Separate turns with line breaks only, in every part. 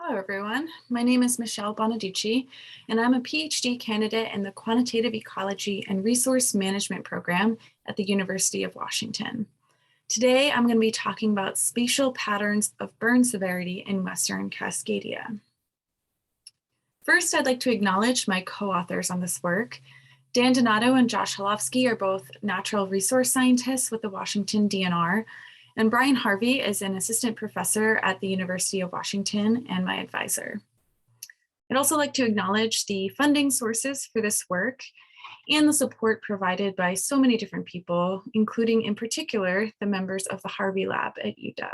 Hello, everyone. My name is Michele Buonanduci, and I'm a PhD candidate in the Quantitative Ecology and Resource Management program at the University of Washington. Today, I'm going to be talking about spatial patterns of burn severity in Western Cascadia. First, I'd like to acknowledge my co-authors on this work. Dan Donato and Josh Holofsky are both natural resource scientists with the Washington DNR, and Brian Harvey is an assistant professor at the University of Washington and my advisor. I'd also like to acknowledge the funding sources for this work and the support provided by so many different people, including in particular, the members of the Harvey Lab at UW.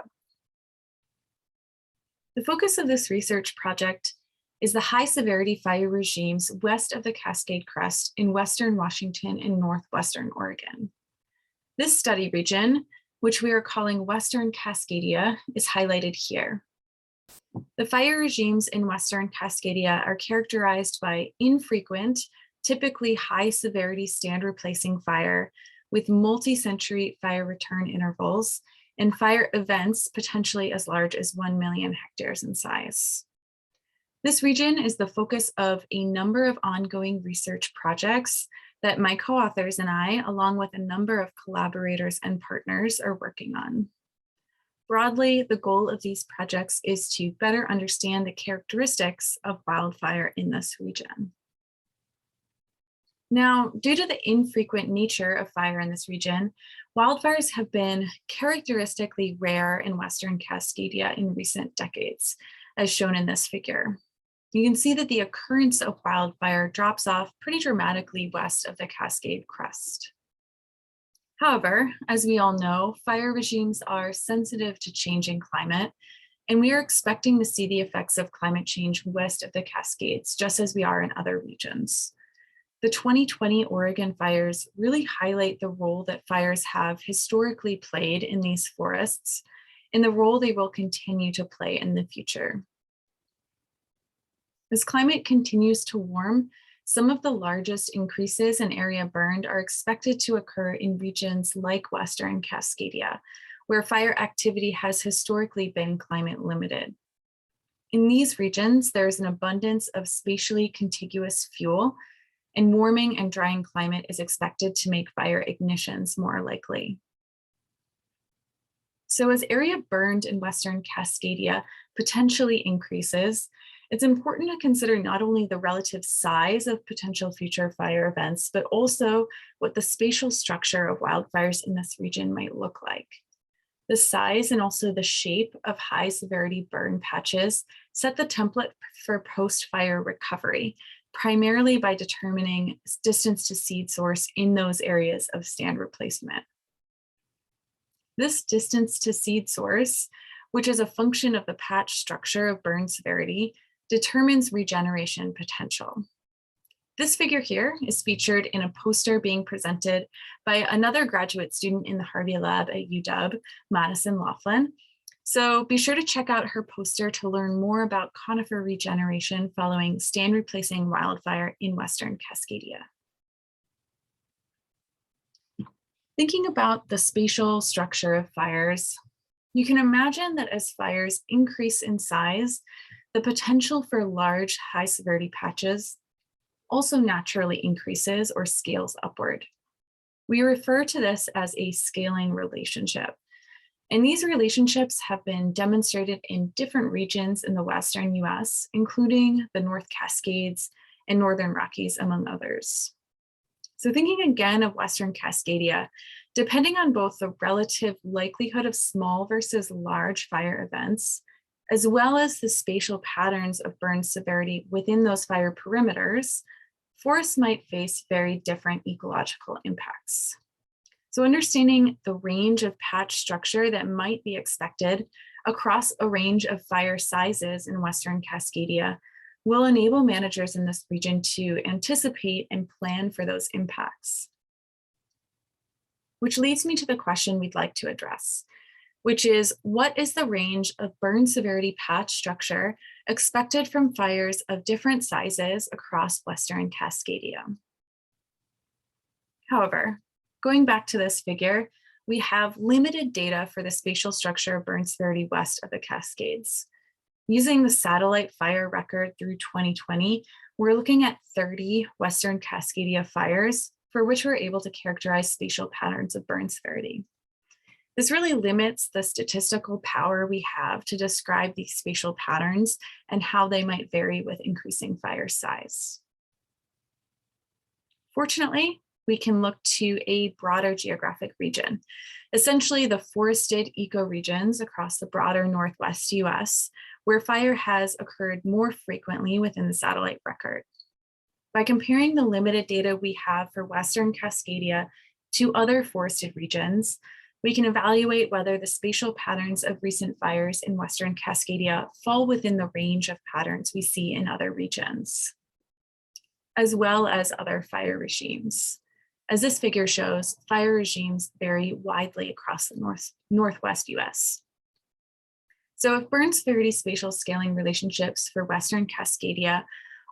The focus of this research project is the high severity fire regimes west of the Cascade Crest in Western Washington and Northwestern Oregon. This study region, which we are calling Western Cascadia, is highlighted here. The fire regimes in Western Cascadia are characterized by infrequent, typically high severity stand replacing fire with multi-century fire return intervals and fire events potentially as large as 1 million hectares in size. This region is the focus of a number of ongoing research projects that my co-authors and I, along with a number of collaborators and partners, are working on. Broadly, the goal of these projects is to better understand the characteristics of wildfire in this region. Now, due to the infrequent nature of fire in this region, wildfires have been characteristically rare in Western Cascadia in recent decades, as shown in this figure. You can see that the occurrence of wildfire drops off pretty dramatically west of the Cascade Crest. However, as we all know, fire regimes are sensitive to changing climate, and we are expecting to see the effects of climate change west of the Cascades, just as we are in other regions. The 2020 Oregon fires really highlight the role that fires have historically played in these forests and the role they will continue to play in the future. As climate continues to warm, some of the largest increases in area burned are expected to occur in regions like Western Cascadia, where fire activity has historically been climate limited. In these regions, there is an abundance of spatially contiguous fuel, and warming and drying climate is expected to make fire ignitions more likely. So as area burned in Western Cascadia potentially increases, it's important to consider not only the relative size of potential future fire events, but also what the spatial structure of wildfires in this region might look like. The size and also the shape of high severity burn patches set the template for post-fire recovery, primarily by determining distance to seed source in those areas of stand replacement. This distance to seed source, which is a function of the patch structure of burn severity, determines regeneration potential. This figure here is featured in a poster being presented by another graduate student in the Harvey Lab at UW, Madison Laughlin. So be sure to check out her poster to learn more about conifer regeneration following stand replacing wildfire in Western Cascadia. Thinking about the spatial structure of fires, you can imagine that as fires increase in size, the potential for large high severity patches also naturally increases or scales upward. We refer to this as a scaling relationship. And these relationships have been demonstrated in different regions in the Western US, including the North Cascades and Northern Rockies, among others. So thinking again of Western Cascadia, depending on both the relative likelihood of small versus large fire events, as well as the spatial patterns of burn severity within those fire perimeters, forests might face very different ecological impacts. So understanding the range of patch structure that might be expected across a range of fire sizes in Western Cascadia will enable managers in this region to anticipate and plan for those impacts. Which leads me to the question we'd like to address, which is, what is the range of burn severity patch structure expected from fires of different sizes across Western Cascadia? However, going back to this figure, we have limited data for the spatial structure of burn severity west of the Cascades. Using the satellite fire record through 2020, we're looking at 30 Western Cascadia fires for which we're able to characterize spatial patterns of burn severity. This really limits the statistical power we have to describe these spatial patterns and how they might vary with increasing fire size. Fortunately, we can look to a broader geographic region, essentially the forested ecoregions across the broader Northwest US, where fire has occurred more frequently within the satellite record. By comparing the limited data we have for Western Cascadia to other forested regions, we can evaluate whether the spatial patterns of recent fires in Western Cascadia fall within the range of patterns we see in other regions, as well as other fire regimes. As this figure shows, fire regimes vary widely across the Northwest US. So if burn severity spatial scaling relationships for Western Cascadia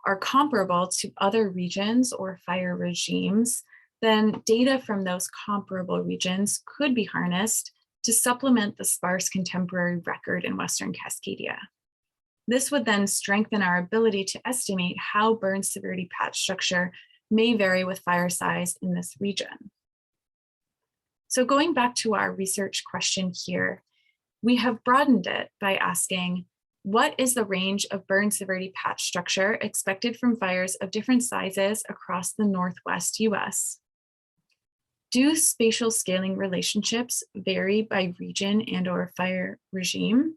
are comparable to other regions or fire regimes, then data from those comparable regions could be harnessed to supplement the sparse contemporary record in Western Cascadia. This would then strengthen our ability to estimate how burn severity patch structure may vary with fire size in this region. So going back to our research question here, we have broadened it by asking, what is the range of burn severity patch structure expected from fires of different sizes across the Northwest US? Do spatial scaling relationships vary by region and/or fire regime?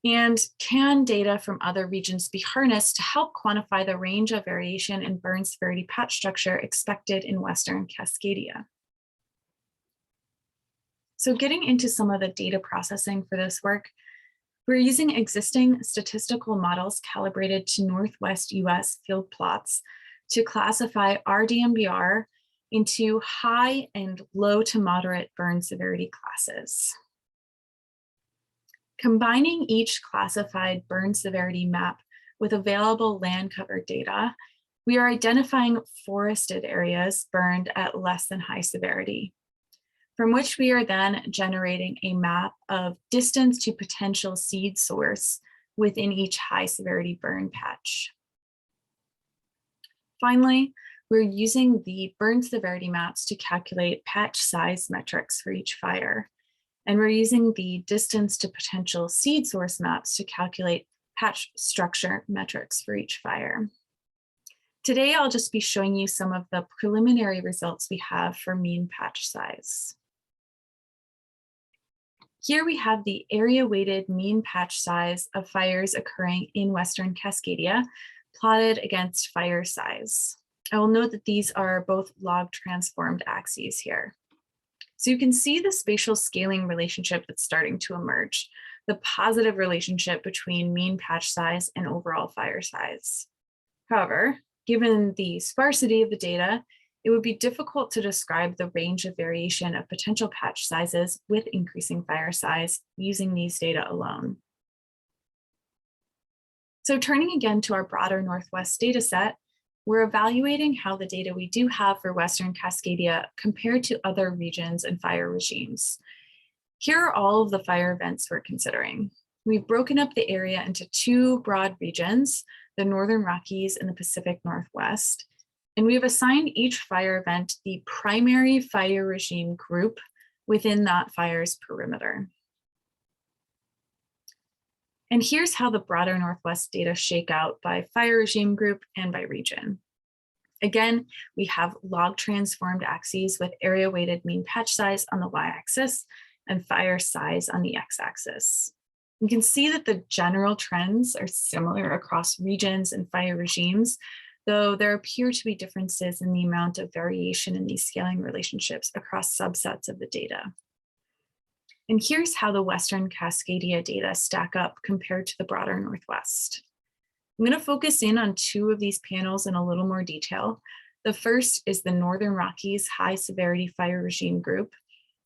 And can data from other regions be harnessed to help quantify the range of variation in burn severity patch structure expected in Western Cascadia? So getting into some of the data processing for this work, we're using existing statistical models calibrated to Northwest US field plots to classify RDMBR into high and low to moderate burn severity classes. Combining each classified burn severity map with available land cover data, we are identifying forested areas burned at less than high severity, from which we are then generating a map of distance to potential seed source within each high severity burn patch. Finally, we're using the burn severity maps to calculate patch size metrics for each fire. And we're using the distance to potential seed source maps to calculate patch structure metrics for each fire. Today, I'll just be showing you some of the preliminary results we have for mean patch size. Here we have the area-weighted mean patch size of fires occurring in Western Cascadia, plotted against fire size. I will note that these are both log transformed axes here. So you can see the spatial scaling relationship that's starting to emerge, the positive relationship between mean patch size and overall fire size. However, given the sparsity of the data, it would be difficult to describe the range of variation of potential patch sizes with increasing fire size using these data alone. So turning again to our broader Northwest data set, we're evaluating how the data we do have for Western Cascadia compared to other regions and fire regimes. Here are all of the fire events we're considering. We've broken up the area into two broad regions, the Northern Rockies and the Pacific Northwest, and we've assigned each fire event the primary fire regime group within that fire's perimeter. And here's how the broader Northwest data shake out by fire regime group and by region. Again, we have log transformed axes with area weighted mean patch size on the y-axis and fire size on the x-axis. You can see that the general trends are similar across regions and fire regimes, though there appear to be differences in the amount of variation in these scaling relationships across subsets of the data. And here's how the Western Cascadia data stack up compared to the broader Northwest. I'm going to focus in on two of these panels in a little more detail. The first is the Northern Rockies high severity fire regime group,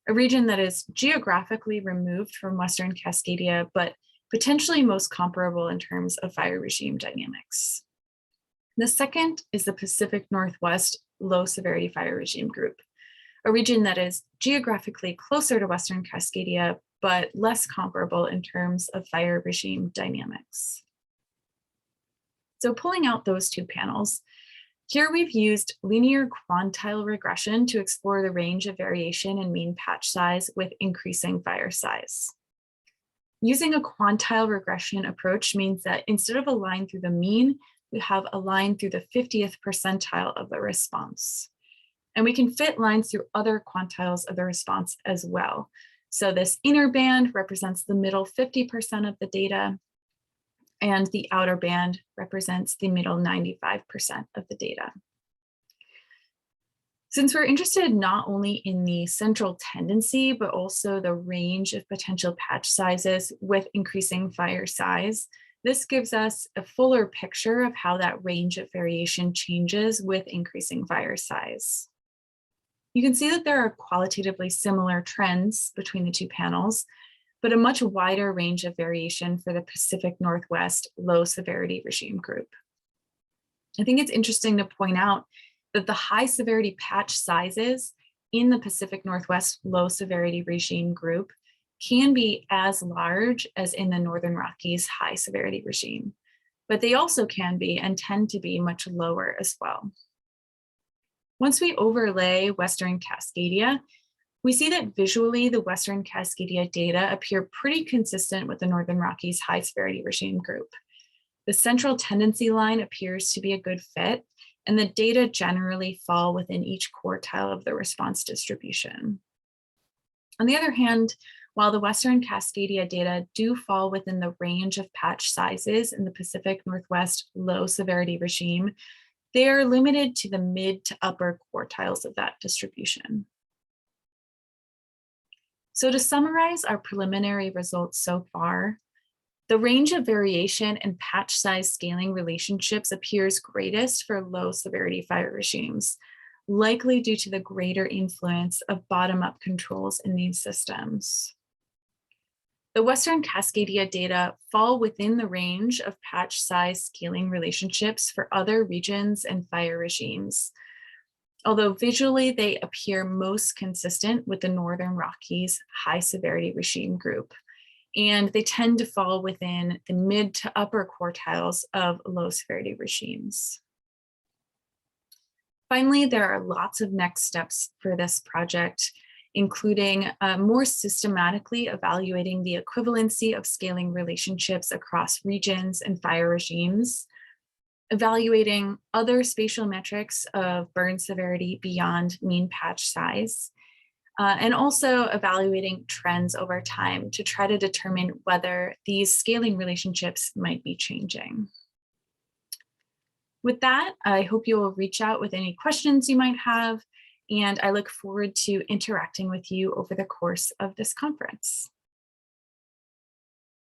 a region that is geographically removed from Western Cascadia, but potentially most comparable in terms of fire regime dynamics. The second is the Pacific Northwest low severity fire regime group, a region that is geographically closer to Western Cascadia, but less comparable in terms of fire regime dynamics. So pulling out those two panels, here we've used linear quantile regression to explore the range of variation in mean patch size with increasing fire size. Using a quantile regression approach means that instead of a line through the mean, we have a line through the 50th percentile of the response. And we can fit lines through other quantiles of the response as well. So this inner band represents the middle 50% of the data, and the outer band represents the middle 95% of the data. Since we're interested not only in the central tendency, but also the range of potential patch sizes with increasing fire size, this gives us a fuller picture of how that range of variation changes with increasing fire size. You can see that there are qualitatively similar trends between the two panels, but a much wider range of variation for the Pacific Northwest low severity regime group. I think it's interesting to point out that the high severity patch sizes in the Pacific Northwest low severity regime group can be as large as in the Northern Rockies high severity regime, but they also can be and tend to be much lower as well. Once we overlay Western Cascadia, we see that visually the Western Cascadia data appear pretty consistent with the Northern Rockies high severity regime group. The central tendency line appears to be a good fit, and the data generally fall within each quartile of the response distribution. On the other hand, while the Western Cascadia data do fall within the range of patch sizes in the Pacific Northwest low severity regime, they are limited to the mid to upper quartiles of that distribution. So to summarize our preliminary results so far, the range of variation in patch size scaling relationships appears greatest for low severity fire regimes, likely due to the greater influence of bottom-up controls in these systems. The Western Cascadia data fall within the range of patch size scaling relationships for other regions and fire regimes, although visually they appear most consistent with the Northern Rockies high severity regime group, and they tend to fall within the mid to upper quartiles of low severity regimes. Finally, there are lots of next steps for this project, including more systematically evaluating the equivalency of scaling relationships across regions and fire regimes, evaluating other spatial metrics of burn severity beyond mean patch size, and also evaluating trends over time to try to determine whether these scaling relationships might be changing. With that, I hope you will reach out with any questions you might have, and I look forward to interacting with you over the course of this conference.